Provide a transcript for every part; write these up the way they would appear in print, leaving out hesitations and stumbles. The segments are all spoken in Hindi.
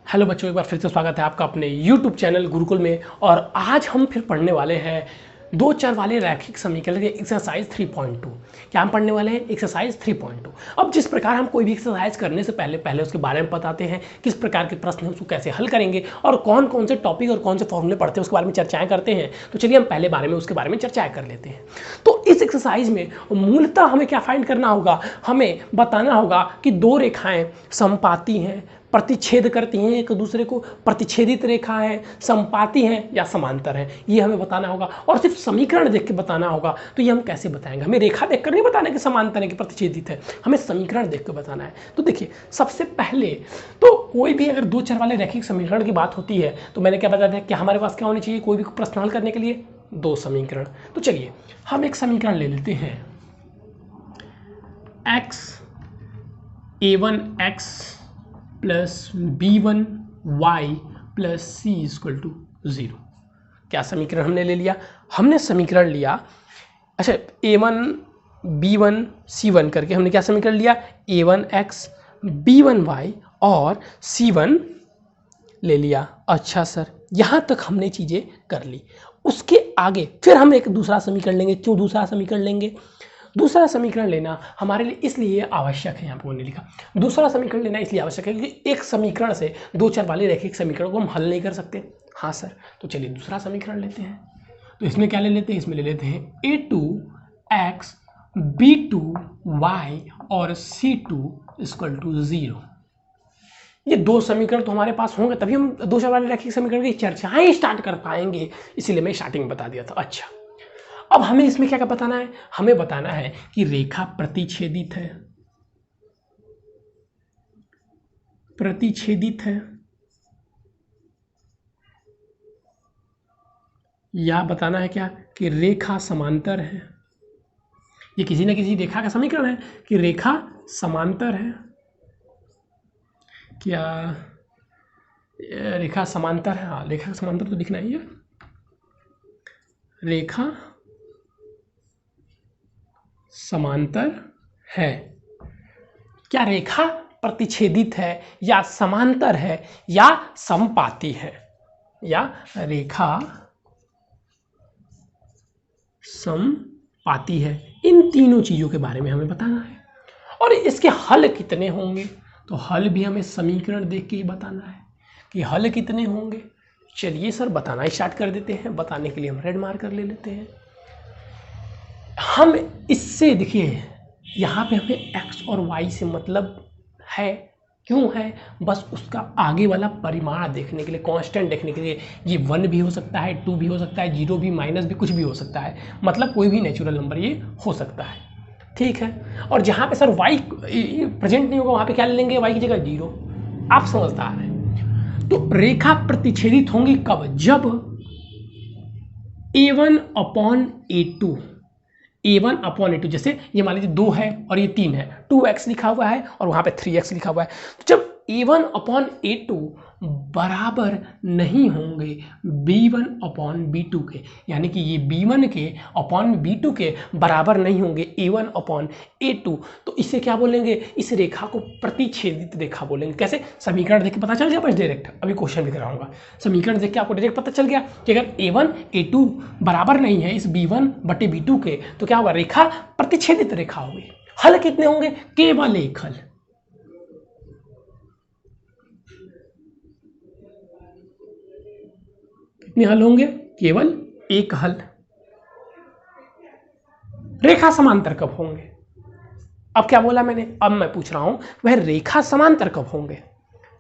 हेलो बच्चों, एक बार फिर से स्वागत है आपका अपने YouTube चैनल गुरुकुल में। और आज हम फिर पढ़ने वाले हैं दो चर वाले रैखिक समीकरण के एक्सरसाइज 3.2। क्या हम पढ़ने वाले हैं? एक्सरसाइज 3.2। अब जिस प्रकार हम कोई भी एक्सरसाइज करने से पहले उसके बारे में बताते हैं, किस प्रकार के प्रश्न हैं, उसको कैसे हल करेंगे और कौन कौन से टॉपिक और कौन से फॉर्मूले पढ़ते हैं उसके बारे में चर्चाएं करते हैं। तो चलिए हम पहले बारे में उसके बारे में चर्चाएं कर लेते हैं। तो इस एक्सरसाइज में मूलतः हमें क्या फाइंड करना होगा? हमें बताना होगा कि दो रेखाएं समपाती हैं, प्रतिच्छेद करती हैं एक दूसरे को, प्रतिच्छेदित रेखा है, समपाती हैं या समांतर हैं, ये हमें बताना होगा। और सिर्फ समीकरण देख के बताना होगा। तो ये हम कैसे बताएंगे? हमें रेखा देखकर नहीं बताना कि समांतर है कि प्रतिच्छेदित है, हमें समीकरण देख कर बताना है। तो देखिए, सबसे पहले तो कोई भी अगर दो चर वाले रैखिक समीकरण की बात होती है तो मैंने क्या बताया था कि हमारे पास क्या होनी चाहिए कोई भी प्रश्न हल करने के लिए? दो समीकरण। तो चलिए हम एक समीकरण ले लेते हैं, x a1x plus b1y plus c equal to 0। क्या समीकरण हमने ले लिया? हमने समीकरण लिया, अच्छा a1 b1 c1 करके हमने क्या समीकरण लिया? a1x b1y और c1 ले लिया। अच्छा सर, यहाँ तक हमने चीज़ें कर ली। उसके आगे फिर हम एक दूसरा समीकरण लेंगे। क्यों दूसरा समीकरण लेंगे? दूसरा समीकरण लेना हमारे लिए इसलिए आवश्यक है, यहाँ पर उन्होंने लिखा दूसरा समीकरण लेना इसलिए आवश्यक है क्योंकि एक समीकरण से दो चर वाले रैखिक समीकरण को हम हल नहीं कर सकते। हाँ सर, तो चलिए दूसरा समीकरण लेते हैं। तो इसमें क्या ले लेते हैं? इसमें ले लेते हैं a2x b2y और c2 इक्वल टू 0। ये दो समीकरण तो हमारे पास होंगे तभी हम दो चर वाले रैखिक समीकरण की चर्चाएं स्टार्ट कर पाएंगे, इसीलिए मैं स्टार्टिंग में बता दिया था। अच्छा, अब हमें इसमें क्या क्या बताना है? हमें बताना है कि रेखा प्रतिच्छेदित है, प्रतिच्छेदित है, या बताना है क्या कि रेखा समांतर है। ये किसी न किसी रेखा का समीकरण है कि रेखा समांतर है। क्या रेखा समांतर है? हाँ, रेखा समांतर तो दिखना ही है। रेखा समांतर है। क्या रेखा प्रतिच्छेदित है या समांतर है या समपाती है? या रेखा समपाती है। इन तीनों चीजों के बारे में हमें बताना है। और इसके हल कितने होंगे? तो हल भी हमें समीकरण देख के ही बताना है कि हल कितने होंगे। चलिए सर बताना स्टार्ट कर देते हैं। बताने के लिए हम रेड मार्कर ले लेते हैं। हम इससे देखिए, यहाँ पे हमें x और y से मतलब है। क्यों है? बस उसका आगे वाला परिमाण देखने के लिए, कांस्टेंट देखने के लिए। ये 1 भी हो सकता है, 2 भी हो सकता है, 0 भी, माइनस भी, कुछ भी हो सकता है। मतलब कोई भी नेचुरल नंबर ये हो सकता है। ठीक है। और जहाँ पे सर y प्रेजेंट नहीं होगा वहाँ पे क्या ले लेंगे? y की जगह 0। आप समझदार हैं। तो रेखा प्रतिच्छेदित होंगी कब? जब a1 upon a2, a1 upon a2, जैसे ये मान लीजिए 2 है और ये 3 है, 2x लिखा हुआ है और वहाँ पे 3x लिखा हुआ है। तो जब a1 अपॉन a2 बराबर नहीं होंगे b1 अपॉन b2 के, यानी कि ये b1 के अपॉन b2 के बराबर नहीं होंगे a1 अपॉन a2, तो इसे क्या बोलेंगे? इस रेखा को प्रतिच्छेदित रेखा बोलेंगे। कैसे? समीकरण देख के पता चल गया बस डायरेक्ट। अभी क्वेश्चन भी कराऊंगा। समीकरण देख के आपको डायरेक्ट पता चल गया कि अगर a1 a2 बराबर नहीं है इस b1 बटे b2 के, तो क्या होगा? रेखा प्रतिच्छेदित रेखा होगी। हल कितने होंगे? केवल एक हल। कितने हल होंगे? केवल एक हल। रेखा समांतर कब होंगे? अब क्या बोला मैंने? अब मैं पूछ रहा हूं वह रेखा समांतर कब होंगे?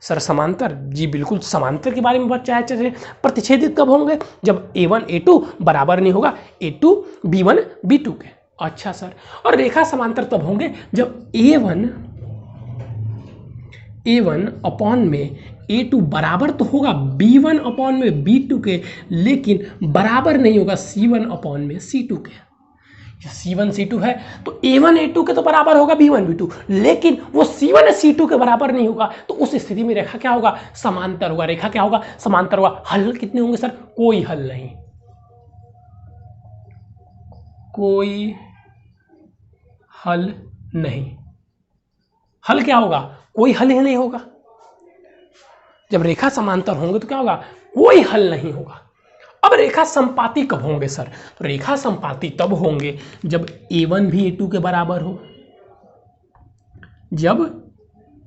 सर समांतर, जी बिल्कुल समांतर के बारे में बात चाहे चले। प्रतिच्छेदित कब होंगे? जब a1 a2 बराबर नहीं होगा a2 b1 b2 के। अच्छा सर, और रेखा समांतर तब होंगे जब a1 अपॉन में a2 बराबर तो होगा b1 अपॉन में b2 के, लेकिन बराबर नहीं होगा c1 अपॉन में c2 के। c1 c2 है तो a1 a2 के तो बराबर होगा b1 b2, लेकिन वो c1 c2 के बराबर नहीं होगा। तो उस स्थिति में रेखा क्या होगा? समांतर होगा। रेखा क्या होगा? समांतर होगा। हल कितने होंगे सर? कोई हल नहीं, कोई हल नहीं। हल क्या होगा? कोई हल ही नहीं होगा। जब रेखा समांतर होंगे तो क्या होगा, कोई हल नहीं होगा। अब रेखा संपाती कब होंगे सर, तो रेखा संपाती तब होंगे जब a1 भी a2 के बराबर हो, जब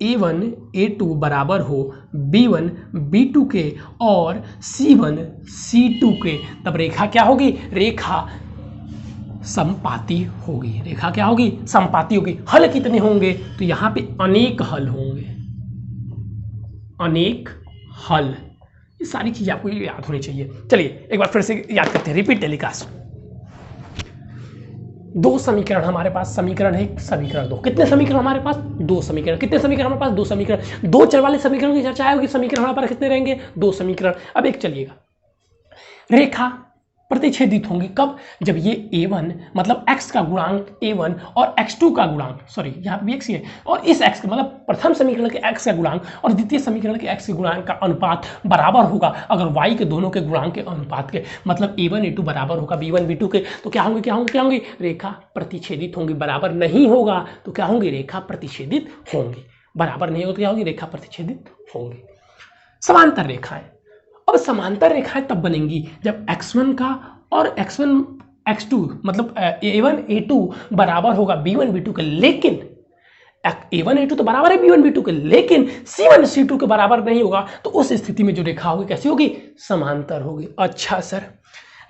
a1 a2 बराबर हो b1 b2 के और c1 c2 के, तब रेखा क्या होगी, रेखा संपाती होगी। रेखा क्या होगी, संपाती होगी। हल कितने होंगे, तो यहां पे अनेक हल होंगे, अनेक हल। ये सारी चीजें आपको याद होनी चाहिए। चलिए एक बार फिर से याद करते हैं, रिपीट टेलीकास्ट। दो समीकरण हमारे पास, समीकरण एक, समीकरण दो। कितने समीकरण हमारे पास, दो समीकरण। कितने समीकरण हमारे पास, दो समीकरण। दो चर वाले समीकरण की चर्चा होगी, समीकरण हमारे पास कितने रहेंगे, दो समीकरण। अब एक चलिएगा, रेखा प्रतिच्छेदित होंगी कब, जब ये a1 मतलब x का गुणांक a1 और x2 का गुणांक, सॉरी यहाँ भी x ही है, और इस x का मतलब प्रथम समीकरण के x का गुणांक और द्वितीय समीकरण के x के गुणांक का अनुपात बराबर होगा अगर y के दोनों के गुणांक के अनुपात के, मतलब a1 a2 बराबर होगा b1 b2 के, तो क्या होंगे, क्या होंगे, क्या होंगे, रेखा प्रतिच्छेदित होंगी। बराबर नहीं होगा तो क्या होंगी, रेखा प्रतिच्छेदित होंगी। बराबर नहीं होगा तो क्या होगी, रेखा प्रतिच्छेदित होंगी। समांतर रेखाएं, अब समांतर रेखाएं तब बनेंगी जब x1 का और x1 x2 मतलब a1 a2 बराबर होगा b1 b2 के, लेकिन a1 a2 तो बराबर है b1 b2 के, लेकिन c1 c2 के बराबर नहीं होगा, तो उस स्थिति में जो रेखा होगी कैसी होगी, समांतर होगी। अच्छा सर,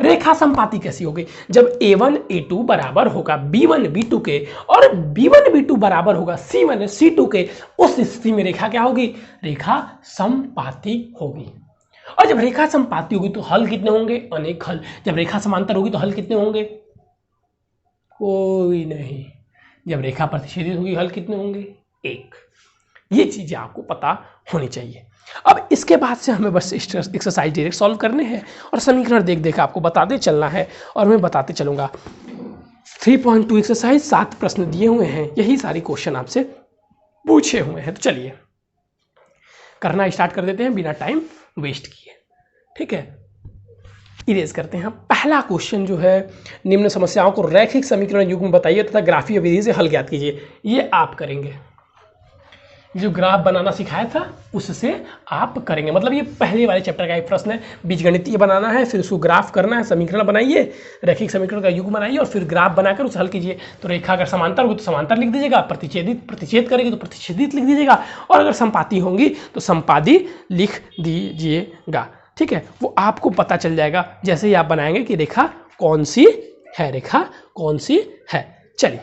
रेखा संपाती कैसी होगी, जब a1 a2 बराबर होगा b1 b2 के और b1 b2 बराबर होगा c1 c2 के, उस स्थिति में रेखा क्या होगी, रेखा संपाती होगी। और जब रेखा संपाती होगी तो हल कितने होंगे, अनेक हल। जब रेखा समांतर होगी तो हल कितने होंगे, कोई नहीं। जब रेखा प्रतिच्छेदित होगी हल कितने होंगे, एक। ये चीजें आपको पता होनी चाहिए। अब इसके बाद से हमें बस एक्सरसाइज डायरेक्ट सॉल्व करने हैं और समीकरण देख देख आपको बताते चलना है और मैं बताते चलूंगा। 3.2 एक्सरसाइज 7 प्रश्न दिए हुए हैं, यही सारी क्वेश्चन आपसे पूछे हुए हैं। तो चलिए करना स्टार्ट कर देते हैं बिना टाइम वेस्ट किए। ठीक है, इरेज करते हैं। पहला क्वेश्चन जो है, निम्न समस्याओं को रैखिक समीकरण युग्म बताइए तथा ग्राफीय विधि से हल ज्ञात कीजिए। ये आप करेंगे, जो ग्राफ बनाना सिखाया था उससे आप करेंगे। मतलब ये पहले वाले चैप्टर का एक प्रश्न है, बीजगणितीय बनाना है, फिर उसको ग्राफ करना है, समीकरण बनाइए, रैखिक समीकरण का युग्म बनाइए और फिर ग्राफ बनाकर उसे हल कीजिए। तो रेखा अगर समांतर होगी तो समांतर लिख दीजिएगा, प्रतिच्छेद करेगी तो प्रतिच्छेदित लिख दीजिएगा, और अगर संपाती होंगी तो संपादी लिख दीजिएगा। ठीक है, वो आपको पता चल जाएगा जैसे ही आप बनाएंगे कि रेखा कौन सी है, रेखा कौन सी है। चलिए,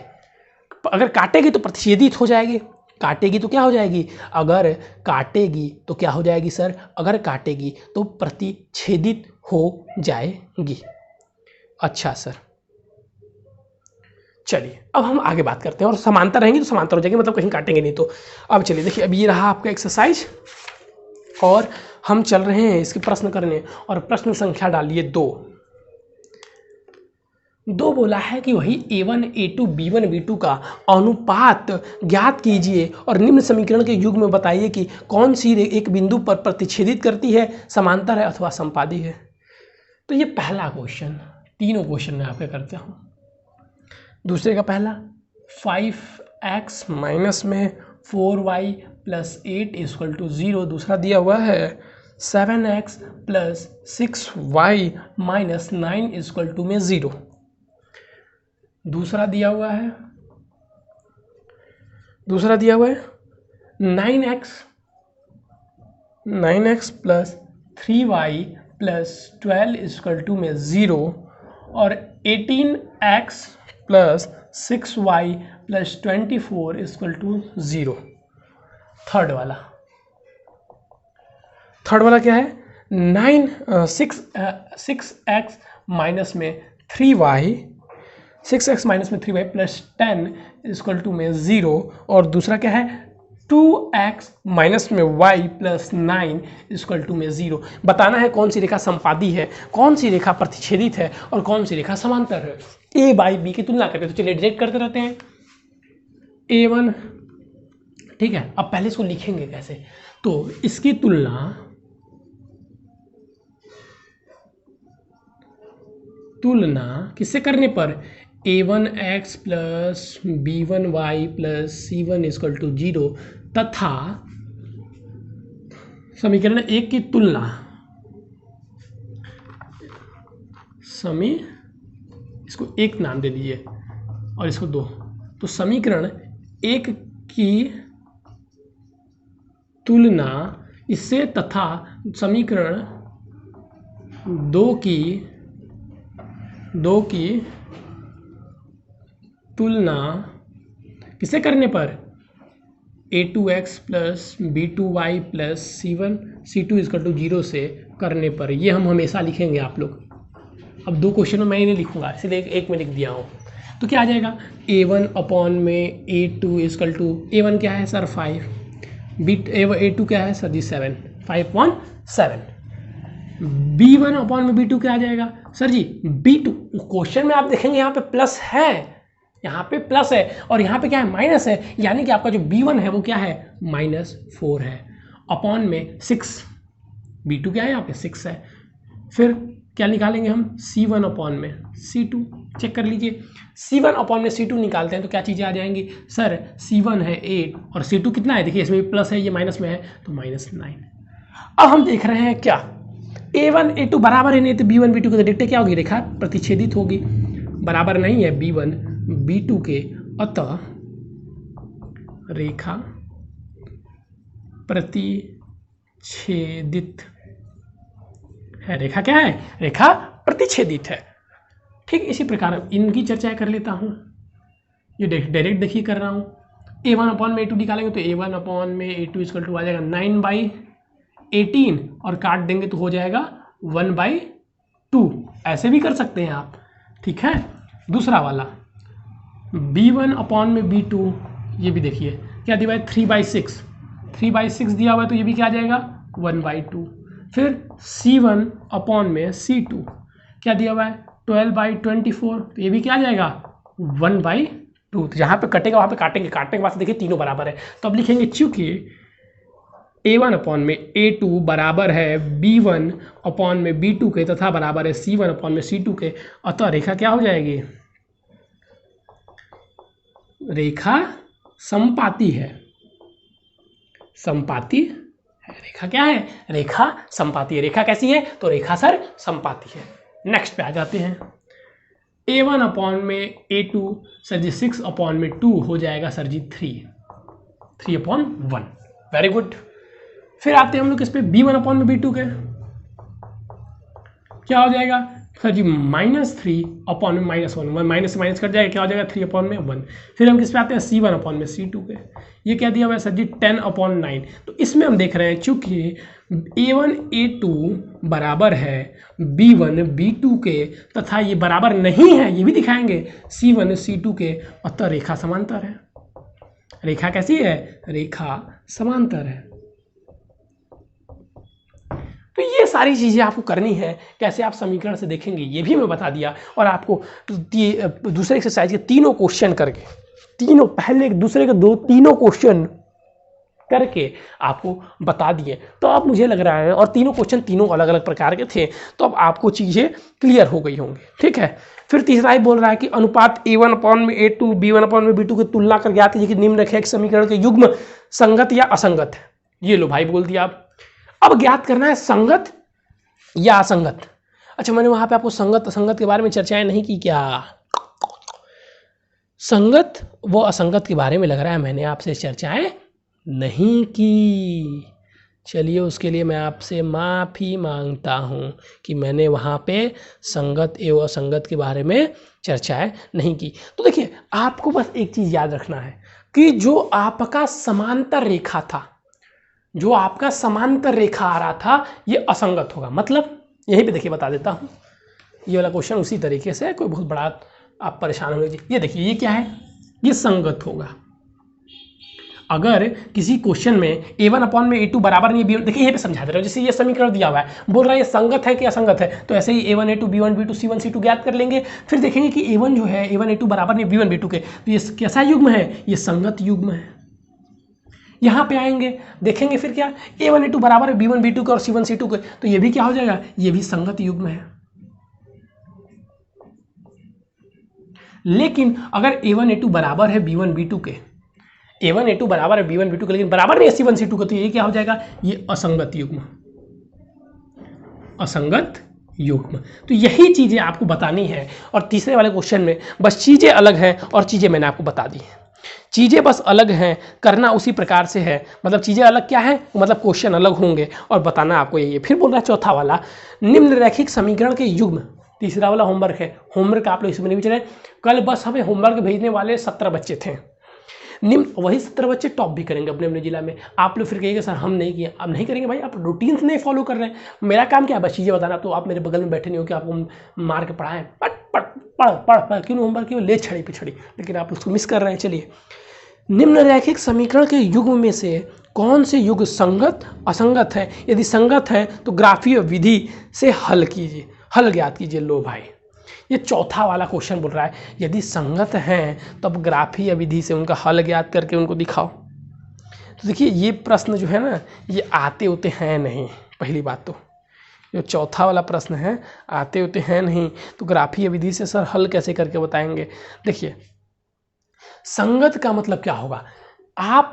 अगर काटेगी तो प्रतिच्छेदित हो जाएगी, काटेगी तो क्या हो जाएगी, अगर काटेगी तो क्या हो जाएगी सर, अगर काटेगी तो प्रतिच्छेदित हो जाएगी। अच्छा सर, चलिए अब हम आगे बात करते हैं। और समांतर रहेंगी तो समांतर हो जाएगी, मतलब कहीं काटेंगे नहीं तो। अब चलिए देखिए, अब ये रहा आपका एक्सरसाइज और हम चल रहे हैं इसके प्रश्न करने, और प्रश्न संख्या डालिए 2 बोला है कि वही a1 a2 b1 b2 का अनुपात ज्ञात कीजिए और निम्न समीकरण के युग्म में बताइए कि कौन सी एक बिंदु पर प्रतिच्छेदित करती है, समांतर है अथवा संपादी है। तो ये पहला क्वेश्चन, तीनों क्वेश्चन मैं आपके करता हूँ। दूसरे का पहला 5x माइनस में 4y प्लस 8 इक्वल टू 0। दूसरा दिया हुआ है 7x plus 6y minus 9 equal to में 0। दूसरा दिया हुआ है 9x plus 3y plus 12 equal to में 0 और 18x plus 6y plus 24 equal to 0। Third वाला क्या है, 6x माइनस में 3y, 6x माइनस में 3y प्लस 10 इक्वल टू में 0, और दूसरा क्या है 2x माइनस में y प्लस 9 इक्वल टू में 0। बताना है कौन सी रेखा संपादी है, कौन सी रेखा प्रतिच्छेदित है और कौन सी रेखा समांतर है। a बाई बी की तुलना करके, तो चलिए डिरेक्ट करते रहते हैं। a1, ठीक है, अब पहले इसको लिखेंगे कैसे, तो इसकी तुलना किससे करने पर, a1x plus b1y plus c1 equal to 0 तथा समीकरण एक की तुलना, इसको एक नाम दे दीजिए और इसको दो, तो समीकरण एक की तुलना इससे तथा समीकरण दो की तुलना किसे करने पर, a2x plus b2y plus c2 = 0 से करने पर। ये हम हमेशा लिखेंगे आप लोग। अब दो क्वेश्चन में मैं नहीं लिखूंगा, इसलिए एक में लिख दिया हूँ। तो क्या आ जाएगा, a1 अपॉन में a2 = a1 क्या है सर 5, a2 क्या है सर जी 7, 5/7। b1 अपॉन में b2 क्या आ जाएगा सर जी b2। क्वेश्चन में आप देखेंगे यहाँ पे प्लस है, यहाँ पे प्लस है और यहाँ पे क्या है माइनस है, यानी कि आपका जो b1 है वो क्या है -4 है, अपॉन में 6, b2 क्या है यहाँ पे 6 है। फिर क्या निकालेंगे हम, c1 अपॉन में c2, चेक कर लीजिए, c1 अपॉन में c2 निकालते हैं तो क्या चीज़ें आ जाएंगी सर, c1 है 8 और c2 कितना है, देखिए इसमें भी प्लस है, ये माइनस में है तो -9। अब हम देख रहे हैं क्या, a1 a2 बराबर है नहीं तो b1 b2 के, देखते क्या होगी, रेखा प्रतिच्छेदित होगी, बराबर नहीं है b1 b2 के, अतः रेखा प्रतिच्छेदित है। रेखा क्या है, रेखा प्रतिच्छेदित है। ठीक इसी प्रकार इनकी चर्चा कर लेता हूँ, ये डायरेक्ट देखिए कर रहा हूँ। a1 अपॉन में a2 निकालेंगे तो a1 अपॉन में a2 = आ जाएगा 9/18 और काट देंगे तो हो जाएगा 1/2, ऐसे भी कर सकते हैं आप। ठीक है, दूसरा वाला b1 अपॉन में b2, ये भी देखिए क्या दिया है 3/6 दिया हुआ है तो ये भी क्या आ जाएगा 1/2। फिर c1 अपॉन में c2 क्या दिया हुआ है 12/24, तो ये भी क्या आ जाएगा 1/2। तो जहाँ पे कटेगा वहाँ पे काटेंगे, काटने के बाद देखिए तीनों बराबर है, तो अब लिखेंगे चूंकि a1 अपॉन में a2 बराबर है b1 अपॉन में b2 के तथा बराबर है c1 अपॉन में c2 के, अतः रेखा क्या हो जाएगी, रेखा समपाती है। समपाती है, रेखा क्या है, रेखा समपाती है। रेखा कैसी है, तो रेखा सर समपाती है। नेक्स्ट पे आ जाते हैं, a1 अपॉन में a2 सर जी 6 अपॉन में 2 हो जाएगा सर जी 3/1। Very good. फिर आते हैं हम लोग इस पे b1 अपॉन में b2 के, क्या हो जाएगा सर जी -3 अपॉन में -1, माइनस से माइनस कट जाएगा, क्या हो जाएगा 3/1। फिर हम किस पे आते हैं c1 अपॉन में c2 के, ये क्या दिया हुआ है सर जी 10/9। तो इसमें हम देख रहे हैं चूंकि a1 a2 बराबर है b1 b2 के तथा ये बराबर नहीं है, ये भी दिखाएंगे c1 c2 के, अतः रेखा समांतर है। रेखा कैसी है, रेखा समांतर है। तो ये सारी चीज़ें आपको करनी है, कैसे आप समीकरण से देखेंगे ये भी मैं बता दिया, और आपको दूसरे एक्सरसाइज के तीनों क्वेश्चन करके, तीनों पहले एक दूसरे के तीनों क्वेश्चन करके आपको बता दिए। तो अब मुझे लग रहा है, और तीनों क्वेश्चन तीनों अलग अलग प्रकार के थे, तो अब आपको चीज़ें क्लियर हो गई होंगी। ठीक है, फिर तीसरा ही बोल रहा है कि अनुपात a1 अपॉन में a2 b1 अपॉन में b2 की तुलना कर ज्ञात कीजिए कि निम्नलिखित समीकरण के युग्म संगत या असंगत है। ये लो भाई बोल दिया आप। अब ज्ञात करना है संगत या असंगत। अच्छा, मैंने वहां पे आपको संगत असंगत के बारे में चर्चाएं नहीं की क्या? संगत व असंगत के बारे में लग रहा है मैंने आपसे चर्चाएं नहीं की। चलिए, उसके लिए मैं आपसे माफ़ी मांगता हूं कि मैंने वहां पे संगत एवं असंगत के बारे में चर्चाएं नहीं की। तो देखिए, आपको बस एक चीज़ याद रखना है कि जो आपका समांतर रेखा था, जो आपका समांतर रेखा आ रहा था, ये असंगत होगा। मतलब यहीं पे देखिए बता देता हूँ, ये वाला क्वेश्चन उसी तरीके से, कोई बहुत बड़ा आप परेशान हो लीजिए। ये देखिए, ये क्या है, ये संगत होगा। अगर किसी क्वेश्चन में a1 अपॉन में a2 बराबर नहीं b1, देखिए यहीं पे समझा दे रहा हूँ, जैसे ये समीकरण दिया हुआ है, बोल रहा है ये संगत है कि असंगत है, तो ऐसे ही a1 a2 b1 b2 c1 c2 ज्ञात कर लेंगे। फिर देखेंगे कि a1 जो है, a1 a2 बराबर नहीं b1 b2 के, तो ये कैसा युग्म है, ये संगत युग्म है। यहाँ पे आएंगे, देखेंगे फिर क्या, a1 a2 बराबर है b1 b2 के और c1 c2 के, तो ये भी क्या हो जाएगा, ये भी संगत युग्म है। लेकिन अगर a1 a2 बराबर है b1 b2 के, A1 A2 बराबर है B1 B2 का, लेकिन बराबर नहीं है C1 C2 का, तो ये क्या हो जाएगा, ये असंगत युग्म, असंगत युग्म। तो यही चीजें आपको बतानी है। और तीसरे वाले क्वेश्चन में बस चीजें अलग हैं और चीजें मैंने आपको बता दी हैं, चीजें बस अलग हैं, करना उसी प्रकार से है। मतलब चीजें अलग क्या है, मतलब क्वेश्चन अलग होंगे और बताना आपको यही है। फिर बोल रहा है चौथा वाला, निम्नरेखिक समीकरण के युग्म। तीसरा वाला होमवर्क है, होमवर्क आप लोग इसमें नहीं चले, कल बस हमें होमवर्क भेजने वाले 17 बच्चे थे, निम्न वही 17 बच्चे टॉप भी करेंगे अपने अपने जिला में। आप लोग फिर कहिएगा सर हम नहीं किया, अब नहीं करेंगे भाई, आप रूटीन नहीं फॉलो कर रहे हैं। मेरा काम क्या है, बस चीज़ें बताना। तो आप मेरे बगल में बैठे नहीं हो कि आपको मार के पढ़ाएं, पढ़ पढ़ पढ़ पढ़ पढ़, क्यों होमवर्क क्यों ले छड़ी पिछड़ी, लेकिन आप उसको मिस कर रहे हैं। चलिए, निम्नरेखिक समीकरण के युग्म में से कौन से युग संगत असंगत है, यदि संगत है तो ग्राफीय विधि से हल कीजिए, हल ज्ञात कीजिए। लो भाई, ये चौथा वाला क्वेश्चन बोल रहा है यदि संगत हैं तब ग्राफीय विधि से उनका हल ज्ञात करके उनको दिखाओ। तो देखिए ये प्रश्न जो है ना, ये आते होते हैं नहीं। पहली बात तो जो चौथा वाला प्रश्न है आते होते हैं नहीं, तो ग्राफीय विधि से सर हल कैसे करके बताएंगे। देखिए संगत का मतलब क्या होगा, आप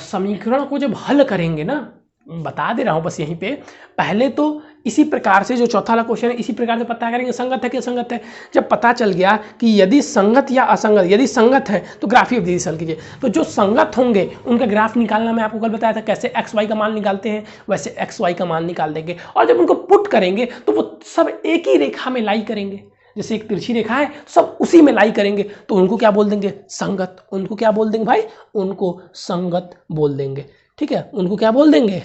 समीकरण को जब हल करेंगे ना, बता दे रहा हूँ बस यहीं पे, पहले तो इसी प्रकार से जो चौथा वाला क्वेश्चन है इसी प्रकार से पता करेंगे संगत है कि असंगत है। जब पता चल गया कि यदि संगत या असंगत, यदि संगत है तो ग्राफीय विधि से हल कीजिए। तो जो संगत होंगे उनका ग्राफ निकालना मैं आपको कल बताया था, कैसे एक्स वाई का मान निकालते हैं, वैसे एक्स वाई का मान निकाल देंगे। और जब उनको पुट करेंगे तो वो सब एक ही रेखा में लाई करेंगे, जैसे एक तिरछी रेखा है सब उसी में लाई करेंगे, तो उनको क्या बोल देंगे, संगत। उनको क्या बोल देंगे भाई, उनको संगत बोल देंगे। ठीक है, उनको क्या बोल देंगे,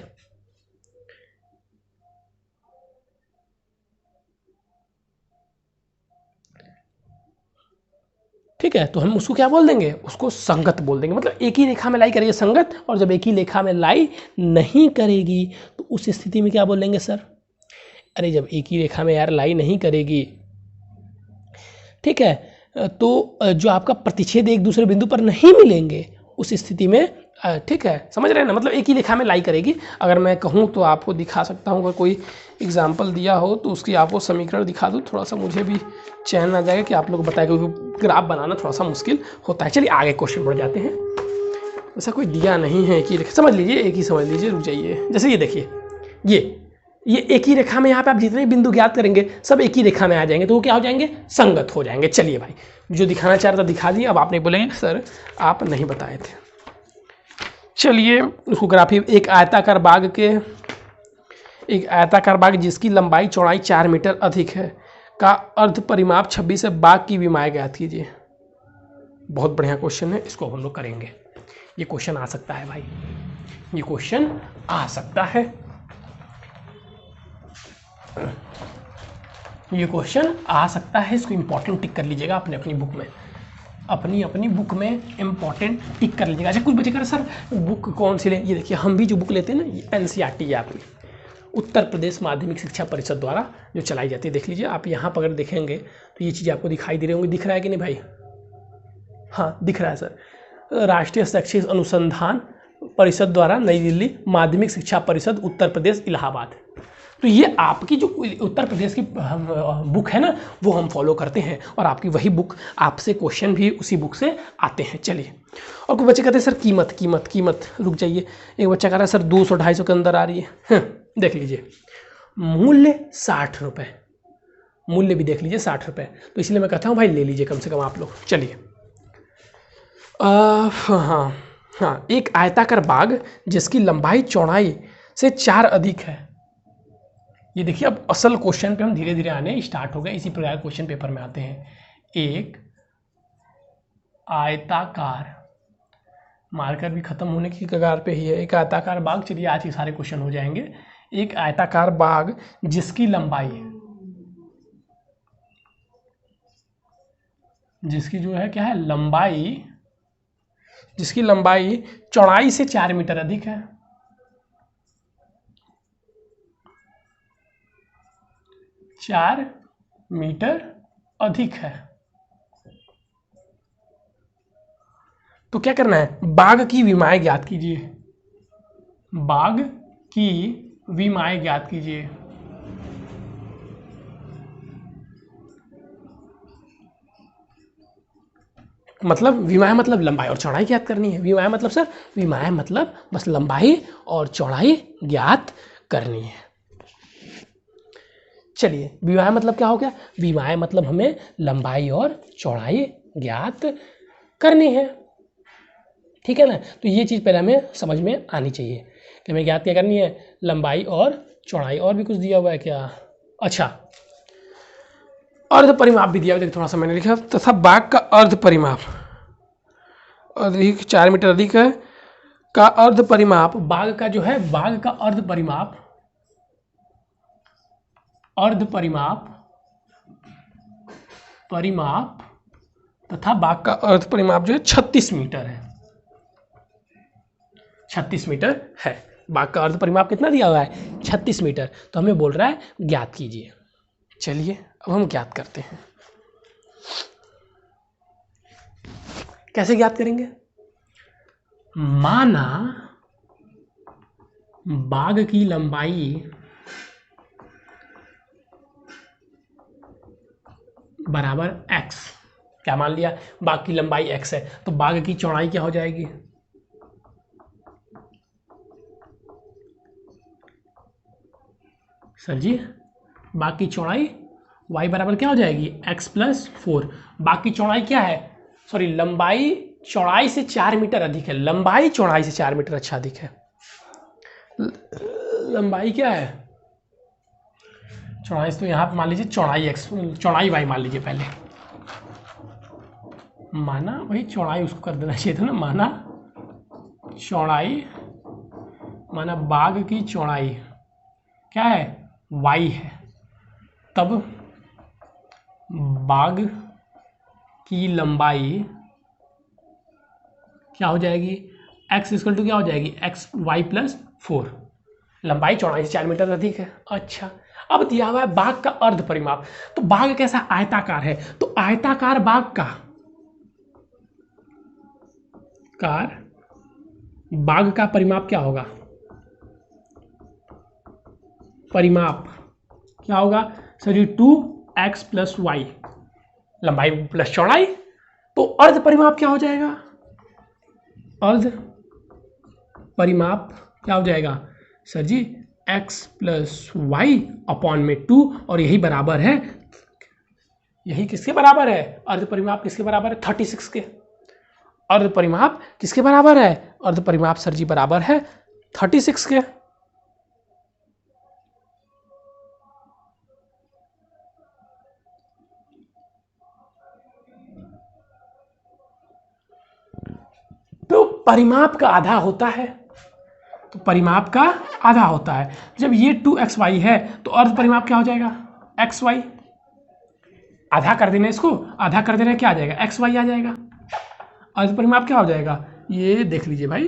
ठीक है, तो हम उसको क्या बोल देंगे, उसको संगत बोल देंगे। मतलब एक ही रेखा में लाई करेगी संगत, और जब एक ही रेखा में लाई नहीं करेगी तो उस स्थिति में क्या बोल देंगे सर, अरे जब एक ही रेखा में यार लाई नहीं करेगी, ठीक है, तो जो आपका प्रतिच्छेद एक दूसरे बिंदु पर नहीं मिलेंगे उस स्थिति में, ठीक है, समझ रहे हैं ना, मतलब एक ही रेखा में लाई करेगी। अगर मैं कहूँ तो आपको दिखा सकता हूँ, अगर कोई एग्जाम्पल दिया हो तो उसकी आपको समीकरण दिखा दूँ, थोड़ा सा मुझे भी चैन आ जाएगा कि आप लोग बताएगा, क्योंकि ग्राफ बनाना थोड़ा सा मुश्किल होता है। चलिए आगे क्वेश्चन बढ़ जाते हैं। ऐसा कोई दिया नहीं है कि समझ लीजिए, एक ही समझ लीजिए, रुक जाइए। जैसे ये देखिए, ये एक ही रेखा में यहाँ पे आप जितने बिंदु ज्ञात करेंगे सब एक ही रेखा में आ जाएंगे, तो वो क्या हो जाएंगे, संगत हो जाएंगे। चलिए भाई, जो दिखाना चाह रहा था दिखा दिया, अब आप नहीं बोलेंगे सर आप नहीं बताए थे। चलिए उसको ग्राफी, एक आयताकार बाग जिसकी लंबाई चौड़ाई 4 मीटर अधिक है का अर्ध परिमाप 26 है, बाग की विमाएँ ज्ञात कीजिए। बहुत बढ़िया क्वेश्चन है, इसको हम लोग करेंगे। ये क्वेश्चन आ सकता है भाई, ये क्वेश्चन आ सकता है, ये क्वेश्चन आ सकता है। इसको इंपॉर्टेंट टिक कर लीजिएगा अपने अपनी बुक में, अपनी बुक में इंपॉर्टेंट टिक कर लीजिएगा। अच्छा कुछ बच्चे कह सर बुक कौन सी ले, ये देखिए हम भी जो बुक लेते हैं ना, ये NCERT है आपकी, उत्तर प्रदेश माध्यमिक शिक्षा परिषद द्वारा जो चलाई जाती है। देख लीजिए आप यहाँ पर अगर देखेंगे तो ये चीज़ें आपको दिखाई दे रही होंगी, दिख रहा है कि नहीं भाई, हाँ दिख रहा है सर। राष्ट्रीय शैक्षिक अनुसंधान परिषद द्वारा नई दिल्ली, माध्यमिक शिक्षा परिषद उत्तर प्रदेश इलाहाबाद। तो ये आपकी जो उत्तर प्रदेश की बुक है ना, वो हम फॉलो करते हैं, और आपकी वही बुक, आपसे क्वेश्चन भी उसी बुक से आते हैं। चलिए, और कोई बच्चे कहते हैं सर कीमत, रुक जाइए। एक बच्चा कह रहा है सर 200-250 के अंदर आ रही है। देख लीजिए, मूल्य 60 रुपये, मूल्य भी देख लीजिए 60 रुपये, तो इसलिए मैं कहता हूँ भाई ले लीजिए कम से कम आप लोग। चलिए, हाँ, एक आयताकार बाग जिसकी लंबाई चौड़ाई से 4 अधिक है। ये देखिए, अब असल क्वेश्चन पे हम धीरे धीरे आने स्टार्ट हो गए, इसी प्रकार क्वेश्चन पेपर में आते हैं। एक आयताकार, मार्कर भी खत्म होने की कगार पे ही है, एक आयताकार बाग, चलिए आज के सारे क्वेश्चन हो जाएंगे। एक आयताकार बाग जिसकी लंबाई, जिसकी जो है क्या है लंबाई, जिसकी लंबाई चौड़ाई से 4 मीटर अधिक है, 4 मीटर अधिक है। तो क्या करना है, बाग की विमाएँ ज्ञात कीजिए, बाग की विमाएँ ज्ञात कीजिए। मतलब विमाएँ मतलब लंबाई और चौड़ाई ज्ञात करनी है। विमाएँ मतलब सर, विमाएँ मतलब बस लंबाई और चौड़ाई ज्ञात करनी है। चलिए, विमाएँ मतलब क्या हो गया? विमाएँ मतलब हमें लंबाई और चौड़ाई ज्ञात करनी है, ठीक है ना। तो ये चीज़ पहले हमें समझ में आनी चाहिए कि हमें ज्ञात क्या करनी है, लंबाई और चौड़ाई। और भी कुछ दिया हुआ है क्या? अच्छा, अर्ध परिमाप भी दिया हुआ है, थोड़ा सा मैंने लिखा, तथा बाघ का अर्ध परिमाप अधिक 4 मीटर अधिक है का अर्ध परिमाप, बाघ का जो है, बाघ का अर्ध परिमाप, अर्ध परिमाप परिमाप तथा बाघ का अर्ध परिमाप जो है 36 मीटर है, 36 मीटर है। बाघ का अर्ध परिमाप कितना दिया हुआ है? 36 मीटर। तो हमें बोल रहा है ज्ञात कीजिए। चलिए अब हम ज्ञात करते हैं। कैसे ज्ञात करेंगे? माना बाघ की लंबाई बराबर x, क्या मान लिया? बाघ की लंबाई x है, तो बाघ की चौड़ाई क्या हो जाएगी? सर जी, बाघ की चौड़ाई y बराबर क्या हो जाएगी? x plus 4। बाघ की चौड़ाई क्या है? सॉरी, लंबाई चौड़ाई से 4 मीटर अधिक है। लंबाई चौड़ाई से 4 मीटर अच्छा अधिक है। लंबाई क्या है? चौड़ाई तो यहाँ मान लीजिए चौड़ाई x, चौड़ाई y मान लीजिए पहले। माना भाई चौड़ाई उसको कर देना चाहिए था ना, माना चौड़ाई, माना बाघ की चौड़ाई क्या है? y है। तब बाघ की लंबाई क्या हो जाएगी? x इक्वल टू क्या हो जाएगी? x y plus 4। लंबाई चौड़ाई से 4 मीटर अधिक है। अच्छा, अब दिया हुआ है बाघ का अर्ध परिमाप। तो बाघ कैसा? आयताकार है। तो आयताकार बाघ का बाघ का परिमाप क्या होगा? परिमाप क्या होगा सर जी? 2x प्लस वाई, लंबाई प्लस चौड़ाई। तो अर्ध परिमाप क्या हो जाएगा? अर्ध परिमाप क्या हो जाएगा सर जी? x प्लस वाई अपॉन में 2, और यही बराबर है, यही किसके बराबर है? अर्ध परिमाप किसके बराबर है? 36 के। अर्ध परिमाप किसके बराबर है? अर्ध परिमाप सर जी बराबर है 36 के। तो परिमाप का आधा होता है, तो परिमाप का आधा होता है। जब ये 2xy है तो अर्ध परिमाप क्या हो जाएगा? xy। आधा कर देना, इसको आधा कर देना, क्या आ जाएगा? xy आ जाएगा। अर्ध परिमाप क्या हो जाएगा? ये देख लीजिए भाई,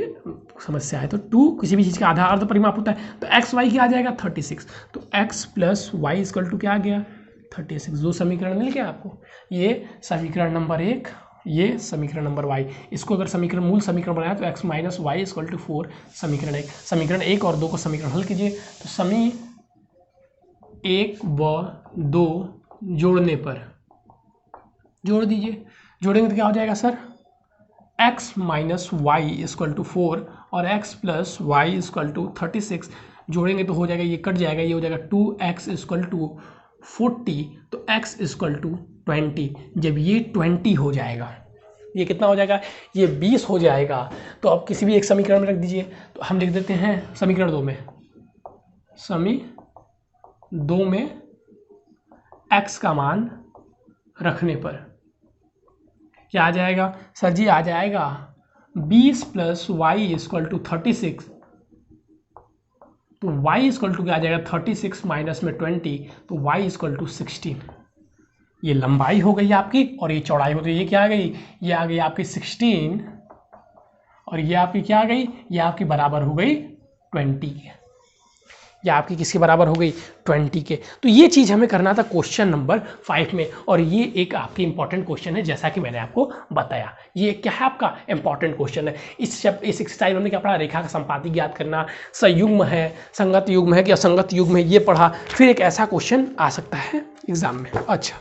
समस्या है तो 2 किसी भी चीज़ का आधा अर्ध परिमाप होता है, तो xy क्या आ जाएगा? 36। तो x plus y equal to क्या आ गया? 36। दो समीकरण मिल गया आपको। ये समीकरण नंबर 1, ये समीकरण नंबर y। इसको अगर समीकरण मूल समीकरण बनाया तो x minus y equal to 4 समीकरण 1। समीकरण 1 और 2 को समीकरण हल कीजिए तो समी 1 व 2 जोड़ने पर, जोड़ दीजिए, जोड़ेंगे तो क्या हो जाएगा sir? x minus y equal to 4 और x plus y equal to 36 जोड़ेंगे तो हो जाएगा, ये कट जाएगा, ये हो जाएगा 2x इक्वल टू 40, तो x इक्वल टू 20। जब ये 20 हो जाएगा, ये कितना हो जाएगा? ये 20 हो जाएगा। तो अब किसी भी एक समीकरण में रख दीजिए, तो हम लिख देते हैं समीकरण 2 में, समी 2 में x का मान रखने पर क्या आ जाएगा सर जी? आ जाएगा 20 प्लस वाई इक्वल टू 36। तो y इक्वल टू क्या आ जाएगा? 36 माइनस में 20, तो y इक्वल टू 16। ये लंबाई हो गई आपकी और ये चौड़ाई हो गई। ये क्या आ गई? ये आ गई आपकी 16, और ये आपकी क्या आ गई? ये आपकी बराबर हो गई 20 के। ये आपकी किसके बराबर हो गई? 20 के। तो ये चीज़ हमें करना था क्वेश्चन नंबर 5 में, और ये एक आपकी इंपॉर्टेंट क्वेश्चन है जैसा कि मैंने आपको बताया। ये क्या है? आपका इंपॉर्टेंट क्वेश्चन है। इस एक्सरसाइज में क्या पढ़ा? रेखा का संपाति ज्ञात करना, संयुग्म है, संगत युग्म है कि असंगत युग्म है, ये पढ़ा। फिर एक ऐसा क्वेश्चन आ सकता है एग्जाम में। अच्छा,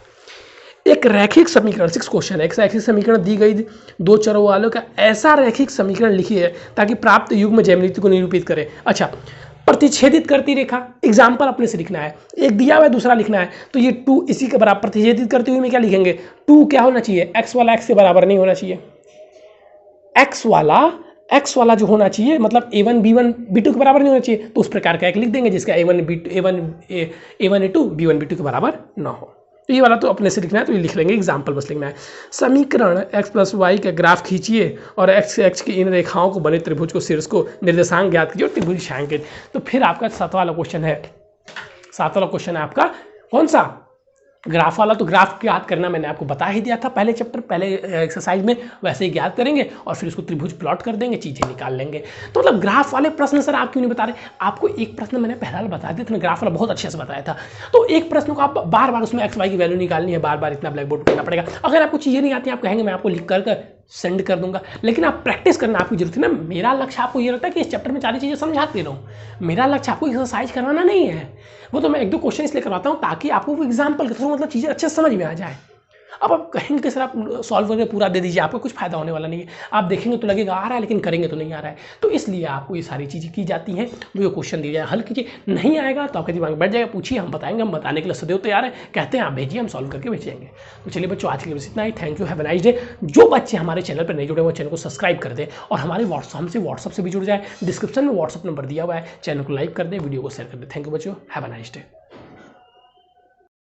एक रैखिक समीकरण 6 क्वेश्चन है, एक रैखिक समीकरण दी गई दो चरों वालों का ऐसा रैखिक समीकरण लिखिए ताकि प्राप्त युग्म ज्यामिति को निरूपित करे। अच्छा, प्रतिच्छेदित करती रेखा, एग्जाम्पल अपने से लिखना है, एक दिया हुआ है दूसरा लिखना है, तो ये 2 इसी के बराबर प्रतिच्छेदित करते हुए में क्या लिखेंगे, 2 क्या होना चाहिए, x वाला x के बराबर नहीं होना चाहिए, x वाला जो होना चाहिए मतलब a1 b1 b2 के बराबर नहीं होना चाहिए, तो उस प्रकार का एक लिख देंगे जिसका a1 a2 b1 b2 के बराबर ना हो। तो ये वाला तो अपने से लिखना है, तो ये लिख लेंगे, एग्जाम्पल बस लिखना है। समीकरण x प्लस वाई का ग्राफ खींचिए और x की इन रेखाओं को बने त्रिभुज को शीर्ष को निर्देशांक ज्ञात कीजिए और त्रिभुज छायांकित। तो फिर आपका 7वां वाला क्वेश्चन है, 7वां वाला क्वेश्चन है आपका कौन सा, ग्राफ वाला। तो ग्राफ ज्ञात करना मैंने आपको बता ही दिया था पहले चैप्टर, पहले एक्सरसाइज में, वैसे ही ज्ञात करेंगे और फिर उसको त्रिभुज प्लॉट कर देंगे, चीज़ें निकाल लेंगे। तो मतलब ग्राफ वाले प्रश्न सर आप क्यों नहीं बता रहे, आपको एक प्रश्न मैंने पहले बता दिया था, ग्राफ वाला बहुत अच्छे से बताया था। तो एक प्रश्न को आप बार बार उसमें एक्स वाई की वैल्यू निकालनी है, बार बार इतना ब्लैक बोर्ड करना पड़ेगा। अगर आपको चीज़ें नहीं आती आप कहेंगे मैं आपको लिख कर सेंड कर दूंगा, लेकिन आप प्रैक्टिस करना आपकी जरूरत है ना। मेरा लक्ष्य आपको ये लगता है कि इस चैप्टर में सारी चीज़ें समझा दे रहा हूँ, मेरा लक्ष्य आपको एक्सरसाइज करवाना नहीं है, वो तो मैं 1-2 क्वेश्चन इसलिए करवाता हूँ ताकि आपको वो एग्जाम्पल के थ्रू मतलब चीज़ें अच्छे से समझ में आ जाए। अब आप कहेंगे कि सर आप सॉल्व करके पूरा दे दीजिए, आपको कुछ फायदा होने वाला नहीं है, आप देखेंगे तो लगेगा आ रहा है लेकिन करेंगे तो नहीं आ रहा है। तो इसलिए आपको ये सारी चीज़ें की जाती हैं, वो क्वेश्चन दिया जाए हल कीजिए, नहीं आएगा तो आपके दिमाग में बैठ जाएगा, पूछिए हम बताएंगे, हम बताने के लिए सदैव तैयार है, कहते हैं आप भेजिए हम सॉल्व करके भेजेंगे। तो चलिए बच्चों आज के लिए बस इतना ही, thank you, have a nice day. जो बच्चे हमारे चैनल पर नहीं जुड़े वो चैनल को सब्सक्राइब कर दें और हमारे व्हाट्सअप से भी जुड़ जाए, डिस्क्रिप्शन में व्हाट्सअप नंबर दिया हुआ है, चैनल को लाइक कर दें, वीडियो को शेयर कर दें। थैंक यू बच्चों, हैव अ नाइस डे।